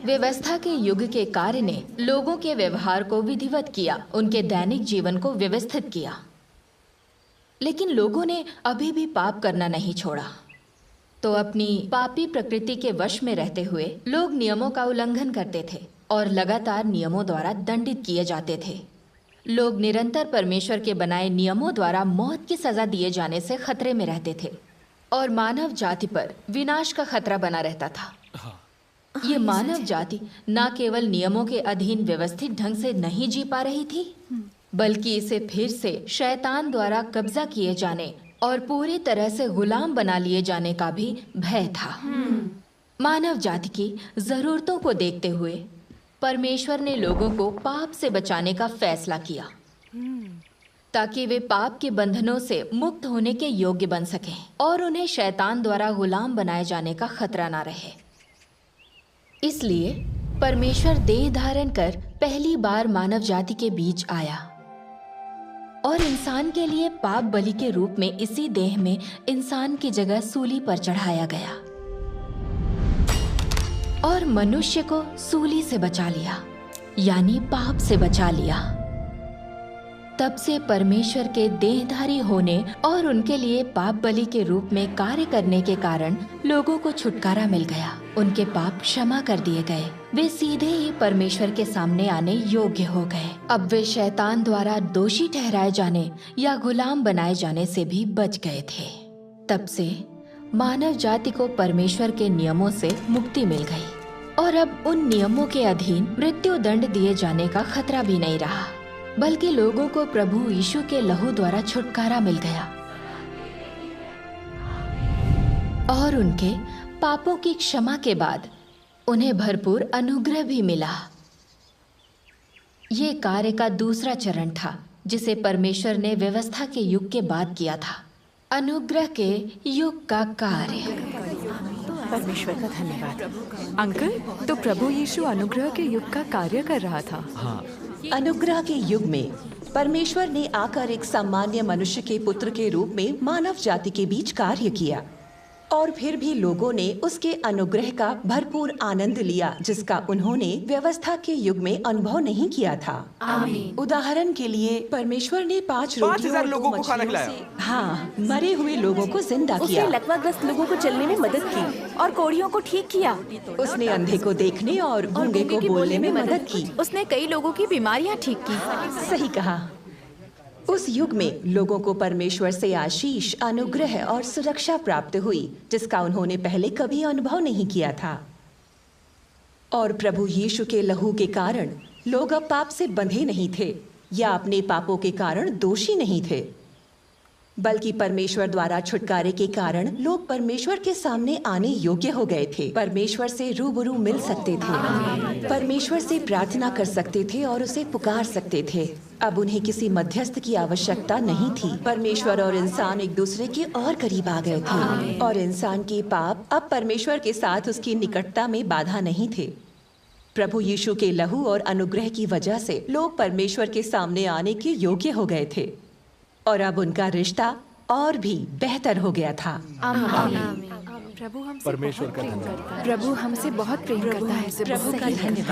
व्यवस्था के युग के कार्य ने लोगों के व्यवहार को विधिवत किया, उनके दैनिक जीवन को व्यवस्थित किया। लेकिन लोगों ने अभी भी पाप करना नहीं छोड़ा। तो अपनी पापी प्रकृति के वश में रहते हुए लोग नियमों का उल्लंघन करते थे और लगातार नियमों द्वारा दंडित किए जाते थे। लोग निरंतर परमेश्वर के बनाए नियमों द्वारा मौत की सजा दिए जाने से खतरे में रहते थे और मानव जाति पर विनाश का खतरा बना रहता था। ये मानव जाति न केवल नियमों के अधीन व्यवस्थित ढंग से नहीं जी पा रही थी, बल्कि इसे फिर से शैतान द्वारा कब्जा किए जाने और पूरी तरह से गुलाम बना लिए जाने का भी भय था। मानव जाति की जरूरतों को देखते हुए परमेश्वर ने लोगों को पाप से बचाने का फैसला किया, ताकि वे पाप के बंधनों से मुक्त होने के योग्य बन सकें और उन्हें शैतान द्वारा गुलाम बनाए जाने का खतरा ना रहे। इसलिए परमेश्वर देह धारण कर पहली बार मानव जाति के बीच आया और इंसान के लिए पाप बलि के रूप में इसी देह में इंसान की जगह सूली पर चढ़ाया गया और मनुष्य को सूली से बचा लिया, यानी पाप से बचा लिया। तब से परमेश्वर के देहधारी होने और उनके लिए पाप बलि के रूप में कार्य करने के कारण लोगों को छुटकारा मिल गया। उनके पाप क्षमा कर दिए गए। वे सीधे ही परमेश्वर के सामने आने योग्य हो गए। अब वे शैतान द्वारा दोषी ठहराए जाने या गुलाम बनाए जाने से भी बच गए थे। तब से मानव जाति को परमेश्वर के नियमों से मुक्ति मिल गई और अब उन नियमों के अधीन मृत्यु दंड दिए जाने का खतरा भी नहीं रहा, बल्कि लोगों को प्रभु यीशु के लहू द्वारा छुटकारा मिल गया और उनके पापों की क्षमा के बाद उन्हें भरपूर अनुग्रह भी मिला। ये कार्य का दूसरा चरण था जिसे परमेश्वर ने व्यवस्था के युग के बाद किया था, अनुग्रह के युग का कार्य। परमेश्वर का धन्यवाद। अंकल, तो प्रभु यीशु अनुग्रह के युग का कार्य कर रहा था। हाँ, अनुग्रह के युग में परमेश्वर ने आकर एक सामान्य मनुष्य के पुत्र के रूप में मानव जाति के बीच कार्य किया और फिर भी लोगों ने उसके अनुग्रह का भरपूर आनंद लिया, जिसका उन्होंने व्यवस्था के युग में अनुभव नहीं किया था। आमीन। उदाहरण के लिए परमेश्वर ने 5 रोटियों और 2 लोगों को खाना मछलियों खिलाया। से मरे हुए लोगों को जिंदा उसने किया। लकवाग्रस्त लोगों को चलने में मदद की और कोढ़ियों को ठीक किया। उसने अंधे को देखने और गूंगे को बोलने में मदद की। उसने कई लोगों की बीमारियां ठीक की। सही कहा। उस युग में लोगों को परमेश्वर से आशीष, अनुग्रह और सुरक्षा प्राप्त हुई, जिसका उन्होंने पहले कभी अनुभव नहीं किया था। और प्रभु यीशु के लहू के कारण लोग अब पाप से बंधे नहीं थे या अपने पापों के कारण दोषी नहीं थे, बल्कि परमेश्वर द्वारा छुटकारे के कारण लोग परमेश्वर के सामने आने योग्य हो गए थे। परमेश्वर से रूबरू मिल सकते थे, परमेश्वर से प्रार्थना कर सकते थे और उसे पुकार सकते थे। अब उन्हें किसी मध्यस्थ की आवश्यकता नहीं थी। परमेश्वर और इंसान एक दूसरे के और करीब आ गए थे और इंसान के पाप अब परमेश्वर के साथ उसकी निकटता में बाधा नहीं थे। प्रभु यीशु के लहू और अनुग्रह की वजह से लोग परमेश्वर के सामने आने के योग्य हो गए थे और अब उनका रिश्ता और भी बेहतर हो गया था। प्रभु हमसे परमेश्वर बहुत का प्रेम धन्यवाद। करता है। प्रभु हमसे बहुत प्रेम करता है। प्रभु का धन्यवाद।